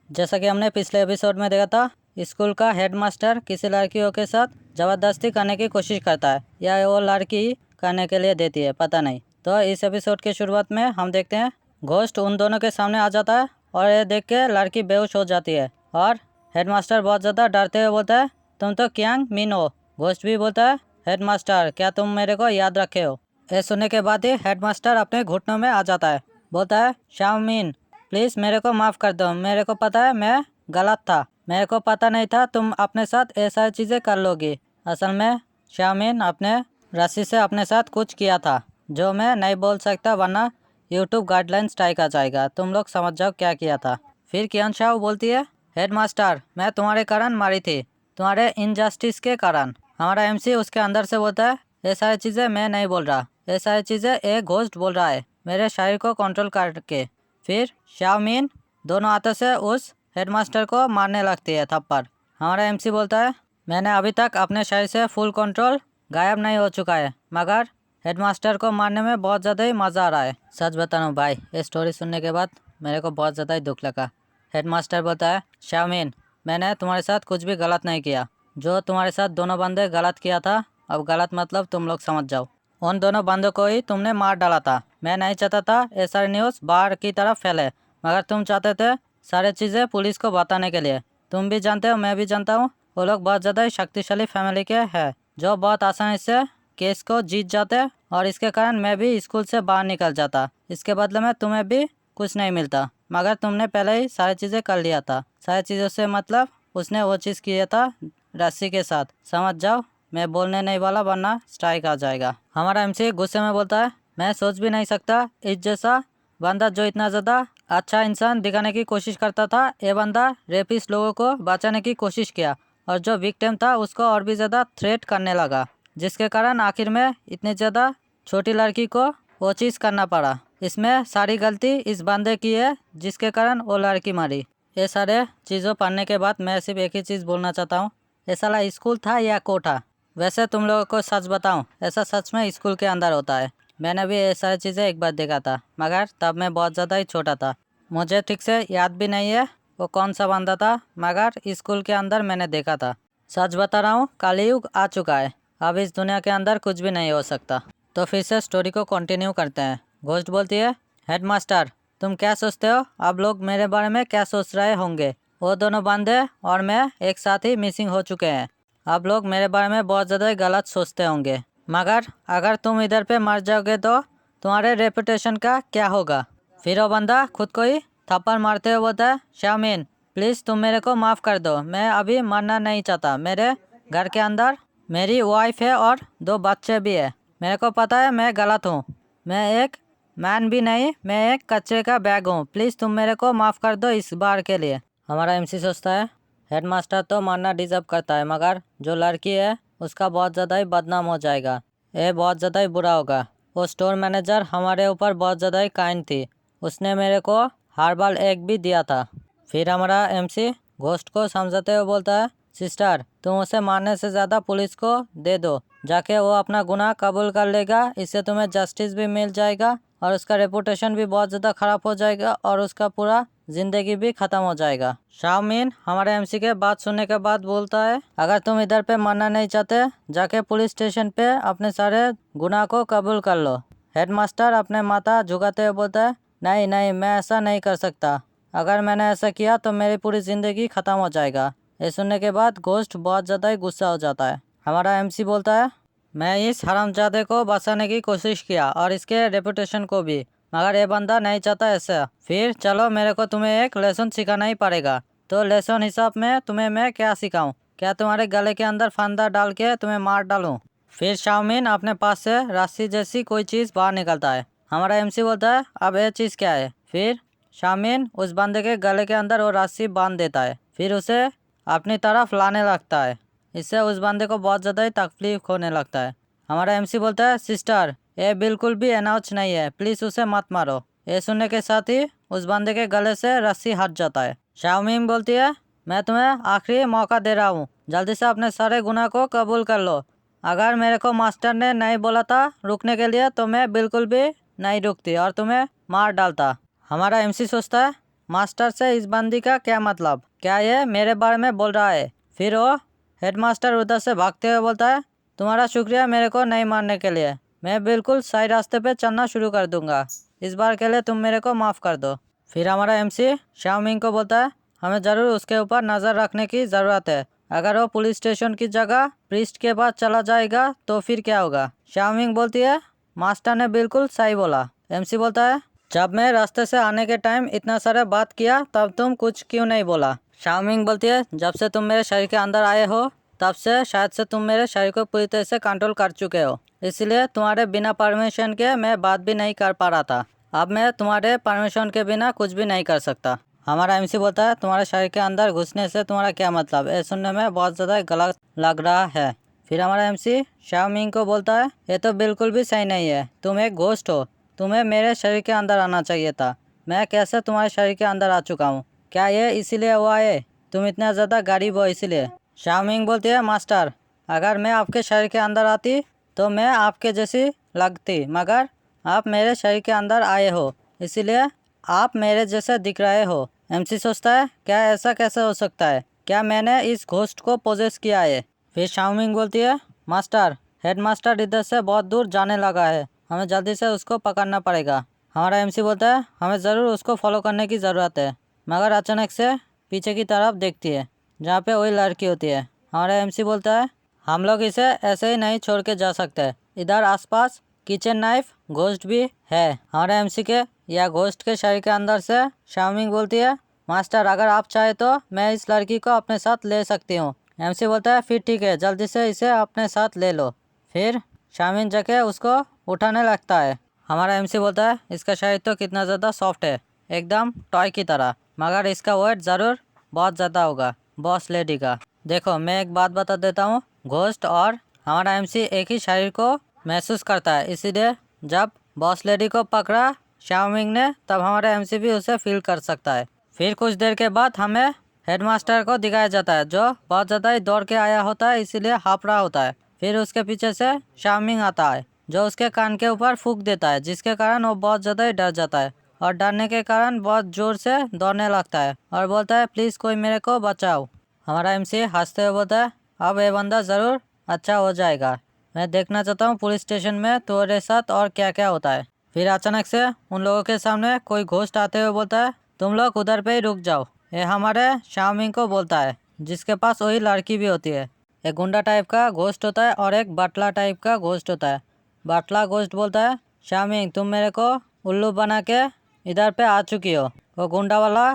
जैसा कि हमने पिछले एपिसोड में देखा था, स्कूल का हेडमास्टर किसी लड़कियों के साथ ज़बरदस्ती करने की कोशिश करता है या वो लड़की करने के लिए देती है, पता नहीं। तो इस एपिसोड की शुरुआत में हम देखते हैं घोस्ट उन दोनों के सामने आ जाता है और ये देख के लड़की बेहोश हो जाती है और हेडमास्टर बहुत ज़्यादा डरते हुए बोलता है, तुम तो क्यांग मिन हो। घोस्ट भी बोलता है, हेडमास्टर क्या तुम मेरे को याद रखे हो। ये सुनने के बाद ही हेडमास्टर अपने घुटनों में आ जाता है, बोलता है, शाओमिन प्लीज़ मेरे को माफ़ कर दो, मेरे को पता है मैं गलत था, मेरे को पता नहीं था तुम अपने साथ ये सारी चीज़ें कर लोगी। असल में शाओमिन अपने रस्सी से अपने साथ कुछ किया था जो मैं नहीं बोल सकता, वरना यूट्यूब गाइडलाइन स्ट्राइक आ जाएगा। तुम लोग समझ जाओ क्या किया था। फिर कियान शाओ बोलती है, हेडमास्टर मैं तुम्हारे कारण मारी थी, तुम्हारे इनजस्टिस के कारण। हमारा एमसी उसके अंदर से बोलता है, ये सारी चीज़ें मैं नहीं बोल रहा, ये सारी चीज़ें एक घोस्ट बोल रहा है मेरे शरीर को कंट्रोल करके। फिर शाओमिन दोनों हाथों से उस हेडमास्टर को मारने लगती है थप्पड़। हमारा एमसी बोलता है, मैंने अभी तक अपने शरीर से फुल कंट्रोल गायब नहीं हो चुका है, मगर हेडमास्टर को मारने में बहुत ज़्यादा ही मज़ा आ रहा है। सच बता रहा हूँ भाई, ये स्टोरी सुनने के बाद मेरे को बहुत ज़्यादा ही दुख लगा। हेडमास्टर बोलता है, शाओमिन मैंने तुम्हारे साथ कुछ भी गलत नहीं किया, जो तुम्हारे साथ दोनों बंदे गलत किया था, अब गलत मतलब तुम लोग समझ जाओ, उन दोनों बंदों को ही तुमने मार डाला था। मैं नहीं चाहता था ये सारी न्यूज़ बाहर की तरफ फैले, मगर तुम चाहते थे सारी चीज़ें पुलिस को बताने के लिए। तुम भी जानते हो, मैं भी जानता हूँ, वो लोग बहुत ज़्यादा ही शक्तिशाली फैमिली के हैं जो बहुत आसानी से केस को जीत जाते, और इसके कारण मैं भी स्कूल से बाहर निकल जाता। इसके बदले में तुम्हें भी कुछ नहीं मिलता, मगर तुमने पहले ही सारी चीज़ें कर लिया था। सारी चीज़ों से मतलब उसने वो चीज़ किया था रस्सी के साथ, समझ जाओ। मैं बोलने नहीं वाला, वरना स्ट्राइक आ जाएगा। हमारा एमसी गुस्से में बोलता है, मैं सोच भी नहीं सकता इस जैसा बंदा जो इतना ज़्यादा अच्छा इंसान दिखाने की कोशिश करता था, ये बंदा रेपिस्ट लोगों को बचाने की कोशिश किया और जो विक्टिम था उसको और भी ज़्यादा थ्रेट करने लगा, जिसके कारण आखिर में इतनी ज़्यादा छोटी लड़की को वो चीज़ करना पड़ा। इसमें सारी गलती इस बंदे की है जिसके कारण वो लड़की मारी। ये सारे चीज़ों पढ़ने के बाद मैं सिर्फ एक ही चीज़ बोलना चाहता हूँ, ये साला स्कूल था या कोठा। वैसे तुम लोगों को सच बताऊं, ऐसा सच में स्कूल के अंदर होता है। मैंने भी ये सारी चीज़ें एक बार देखा था, मगर तब मैं बहुत ज़्यादा ही छोटा था, मुझे ठीक से याद भी नहीं है वो कौन सा बंदा था, मगर स्कूल के अंदर मैंने देखा था। सच बता रहा हूँ, कलयुग आ चुका है, अब इस दुनिया के अंदर कुछ भी नहीं हो सकता। तो फिर से स्टोरी को कंटिन्यू करते हैं। घोस्ट बोलती है, हेडमास्टर तुम क्या सोचते हो आप लोग मेरे बारे में क्या सोच रहे होंगे। वो दोनों बंदे और मैं एक साथ ही मिसिंग हो चुके हैं, आप लोग मेरे बारे में बहुत ज़्यादा गलत सोचते होंगे, मगर अगर तुम इधर पे मर जाओगे तो तुम्हारे रेपुटेशन का क्या होगा। फिर वो बंदा खुद को ही थप्पड़ मारते हुए बोलता है, शाओमिन प्लीज़ तुम मेरे को माफ़ कर दो, मैं अभी मरना नहीं चाहता। मेरे घर के अंदर मेरी वाइफ है और 2 बच्चे भी है, मेरे को पता है मैं गलत हूँ, मैं एक मैन भी नहीं, मैं एक कचरे का बैग हूँ, प्लीज़ तुम मेरे को माफ़ कर दो इस बार के लिए। हमारा एमसी सोचता है, हेडमास्टर तो मरना डिजर्व करता है, मगर जो लड़की है उसका बहुत ज़्यादा ही बदनाम हो जाएगा, ये बहुत ज़्यादा ही बुरा होगा। वो स्टोर मैनेजर हमारे ऊपर बहुत ज़्यादा ही काइंड थी, उसने मेरे को हर्बल एग भी दिया था। फिर हमारा एमसी घोस्ट को समझाते हुए बोलता है, सिस्टर तुम उसे मारने से ज़्यादा पुलिस को दे दो, जाके वो अपना गुनाह कबूल कर लेगा, इससे तुम्हें जस्टिस भी मिल जाएगा और उसका रेपुटेशन भी बहुत ज़्यादा ख़राब हो जाएगा और उसका पूरा ज़िंदगी भी ख़त्म हो जाएगा। शाओमिन हमारे एमसी के बात सुनने के बाद बोलता है, अगर तुम इधर पे मरना नहीं चाहते, जाके पुलिस स्टेशन पे अपने सारे गुनाह को कबूल कर लो। हेडमास्टर अपने माथा झुकाते हुए बोलता है, नहीं नहीं मैं ऐसा नहीं कर सकता, अगर मैंने ऐसा किया तो मेरी पूरी ज़िंदगी ख़त्म हो जाएगा। ये सुनने के बाद घोस्ट बहुत ज़्यादा ही गुस्सा हो जाता है। हमारा एमसी बोलता है, मैं इस हरामजादे को बचाने की कोशिश किया और इसके रेपुटेशन को भी, मगर ये बंदा नहीं चाहता ऐसा। फिर चलो मेरे को तुम्हें एक लेसन सिखाना ही पड़ेगा। तो लेसन हिसाब में तुम्हें मैं क्या सिखाऊं, क्या तुम्हारे गले के अंदर फंदा डाल के तुम्हें मार डालूं। फिर शाओमिन अपने पास से रस्सी जैसी कोई चीज़ बाहर निकलता है। हमारा एमसी बोलता है, अब ये चीज़ क्या है। फिर शाओमिन उस बंदे के गले के अंदर वो रस्सी बांध देता है, फिर उसे अपनी तरफ लाने लगता है। इससे उस बंदे को बहुत ज़्यादा ही तकलीफ होने लगता है। हमारा एमसी बोलता है, सिस्टर ये बिल्कुल भी अनाउंस नहीं है, प्लीज़ उसे मत मारो। ये सुनने के साथ ही उस बंदे के गले से रस्सी हट जाता है। शाओमिन बोलती है, मैं तुम्हें आखिरी मौका दे रहा हूँ, जल्दी से अपने सारे गुनाह को कबूल कर लो। अगर मेरे को मास्टर ने नहीं बोला था रुकने के लिए तो मैं बिल्कुल भी नहीं रुकती और तुम्हें मार डालता। हमारा एमसी सोचता है, मास्टर से इस बंदी का क्या मतलब, क्या ये मेरे बारे में बोल रहा है। फिर वो हेडमास्टर उधर से भागते हुए बोलता है, तुम्हारा शुक्रिया मेरे को नहीं मारने के लिए, मैं बिल्कुल सही रास्ते पे चलना शुरू कर दूंगा, इस बार के लिए तुम मेरे को माफ़ कर दो। फिर हमारा एमसी शाओमिंग को बोलता है, हमें ज़रूर उसके ऊपर नज़र रखने की ज़रूरत है, अगर वो पुलिस स्टेशन की जगह प्रीस्ट के पास चला जाएगा तो फिर क्या होगा। शाओमिंग बोलती है, मास्टर ने बिल्कुल सही बोला। एमसी बोलता है, जब मैं रास्ते से आने के टाइम इतना सारा बात किया तब तुम कुछ क्यों नहीं बोला। शाओमिंग बोलती है, जब से तुम मेरे शरीर के अंदर आए हो तब से शायद से तुम मेरे शरीर को पूरी तरह से कंट्रोल कर चुके हो, इसलिए तुम्हारे बिना परमिशन के मैं बात भी नहीं कर पा रहा था, अब मैं तुम्हारे परमिशन के बिना कुछ भी नहीं कर सकता। हमारा एमसी बोलता है, तुम्हारे शरीर के अंदर घुसने से तुम्हारा क्या मतलब, ये सुनने में बहुत ज़्यादा गलत लग रहा है। फिर हमारा एमसी शाओमिंग को बोलता है, ये तो बिल्कुल भी सही नहीं है, तुम एक घोस्ट हो, तुम्हें मेरे शरीर के अंदर आना चाहिए था, मैं कैसे तुम्हारे शरीर के अंदर आ चुका हूँ, क्या ये इसीलिए हुआ है, तुम इतना ज़्यादा गरीब हो इसीलिए। शाओमिंग बोलती है, मास्टर अगर मैं आपके शरीर के अंदर आती तो मैं आपके जैसी लगती, मगर आप मेरे शरीर के अंदर आए हो इसीलिए आप मेरे जैसे दिख रहे हो। एमसी सोचता है, क्या ऐसा कैसे हो सकता है, क्या मैंने इस घोस्ट को पोजेस किया है। फिर शाओमिंग बोलती है, मास्टर हेडमास्टर इधर से बहुत दूर जाने लगा है, हमें जल्दी से उसको पकड़ना पड़ेगा। हमारा एमसी बोलता है, हमें ज़रूर उसको फॉलो करने की ज़रूरत है, मगर अचानक से पीछे की तरफ देखती है जहाँ पे वही लड़की होती है। हमारा एमसी बोलता है, हम लोग इसे ऐसे ही नहीं छोड़ के जा सकते, इधर आसपास किचन नाइफ घोस्ट भी है। हमारे एमसी के या घोस्ट के शरीर के अंदर से शाओमिंग बोलती है, मास्टर अगर आप चाहे तो मैं इस लड़की को अपने साथ ले सकती हूँ। एमसी बोलता है, फिर ठीक है, जल्दी से इसे अपने साथ ले लो। फिर शाओमिंग जाके उसको उठाने लगता है। हमारा एमसी बोलता है, इसका शरीर तो कितना ज़्यादा सॉफ्ट है, एकदम टॉय की तरह, मगर इसका वेट ज़रूर बहुत ज़्यादा होगा बॉस लेडी का। देखो मैं एक बात बता देता हूँ, घोस्ट और हमारा एमसी एक ही शरीर को महसूस करता है, इसीलिए जब बॉस लेडी को पकड़ा शाओमिंग ने तब हमारा एमसी भी उसे फील कर सकता है। फिर कुछ देर के बाद हमें हेडमास्टर को दिखाया जाता है जो बहुत ज़्यादा ही दौड़ के आया होता है, इसीलिए हाफ रहा होता है। फिर उसके पीछे से शाओमिंग आता है जो उसके कान के ऊपर फूंक देता है, जिसके कारण वो बहुत ज़्यादा ही डर जाता है और डरने के कारण बहुत ज़ोर से दौड़ने लगता है और बोलता है, प्लीज़ कोई मेरे को बचाओ। हमारा एमसी हंसते हुए बोलता है, अब ये बंदा ज़रूर अच्छा हो जाएगा, मैं देखना चाहता हूँ पुलिस स्टेशन में तुम्हारे साथ और क्या क्या होता है। फिर अचानक से उन लोगों के सामने कोई घोस्ट आते हुए बोलता है, तुम लोग उधर पे ही रुक जाओ। ये हमारे शाओमिंग को बोलता है जिसके पास वही लड़की भी होती है। एक गुंडा टाइप का घोस्ट होता है और एक बाटला टाइप का घोस्ट होता है। बाटला घोस्ट बोलता है, शाओमिंग तुम मेरे को उल्लू बना के इधर पे आ चुकी हो। वो गुंडा वाला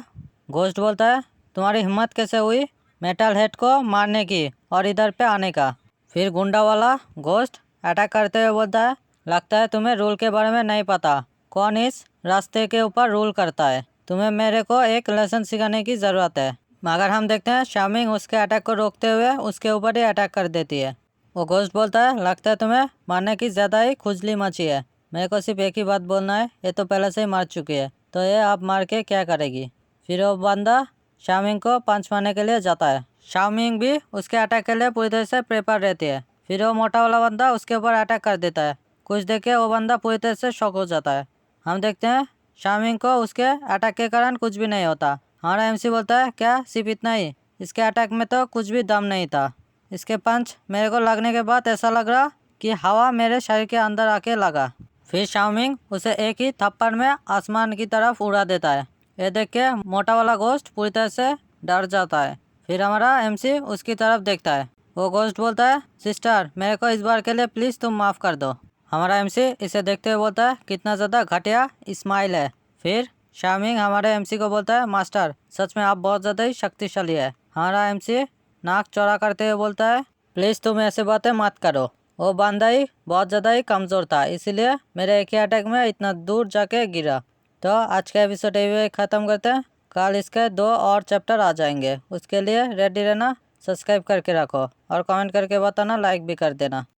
घोस्ट बोलता है, तुम्हारी हिम्मत कैसे हुई मेटल हेड को मारने की और इधर पे आने का। फिर गुंडा वाला घोस्ट अटैक करते हुए बोलता है, लगता है तुम्हें रूल के बारे में नहीं पता, कौन इस रास्ते के ऊपर रूल करता है, तुम्हें मेरे को एक लेसन सिखाने की ज़रूरत है। मगर हम देखते हैं शाओमिंग उसके अटैक को रोकते हुए उसके ऊपर ही अटैक कर देती है। वो घोस्ट बोलता है, लगता है तुम्हें मारने की ज़्यादा ही खुजली मची है, मेरे को सिर्फ एक ही बात बोलना है, ये तो पहले से ही मार चुकी है, तो ये आप मार के क्या करेगी। फिर वो बंदा शाओमिंग को पंच मारने के लिए जाता है। शाओमिंग भी उसके अटैक के लिए पूरी तरह से प्रिपेयर रहती है। फिर वो मोटा वाला बंदा उसके ऊपर अटैक कर देता है। कुछ देख के वो बंदा पूरी तरह से शॉक हो जाता है। हम देखते हैं शाओमिंग को उसके अटैक के कारण कुछ भी नहीं होता। हमारा एमसी बोलता है, क्या सिर्फ इतना ही, इसके अटैक में तो कुछ भी दम नहीं था, इसके पंच मेरे को लगने के बाद ऐसा लग रहा कि हवा मेरे शरीर के अंदर आके लगा। फिर शाओमिंग उसे एक ही थप्पड़ में आसमान की तरफ उड़ा देता है। ये देख के मोटा वाला घोस्ट पूरी तरह से डर जाता है। फिर हमारा एमसी उसकी तरफ देखता है। वो घोस्ट बोलता है, सिस्टर मेरे को इस बार के लिए प्लीज़ तुम माफ़ कर दो। हमारा एमसी इसे देखते हुए बोलता है, कितना ज़्यादा घटिया स्माइल है। फिर शाओमिंग हमारे एमसी को बोलता है, मास्टर सच में आप बहुत ज़्यादा ही शक्तिशाली है। हमारा एमसी नाक चौड़ा करते हुए बोलता है, प्लीज़ तुम ऐसे बातें मत करो, वो बंदा ही बहुत ज़्यादा ही कमज़ोर था, इसीलिए मेरे एक ही अटैक में इतना दूर जाके गिरा। तो आज का एपिसोड यही ख़त्म करते हैं, कल इसके 2 और चैप्टर आ जाएंगे, उसके लिए रेडी रहना, सब्सक्राइब करके रखो और कमेंट करके बताना, लाइक भी कर देना।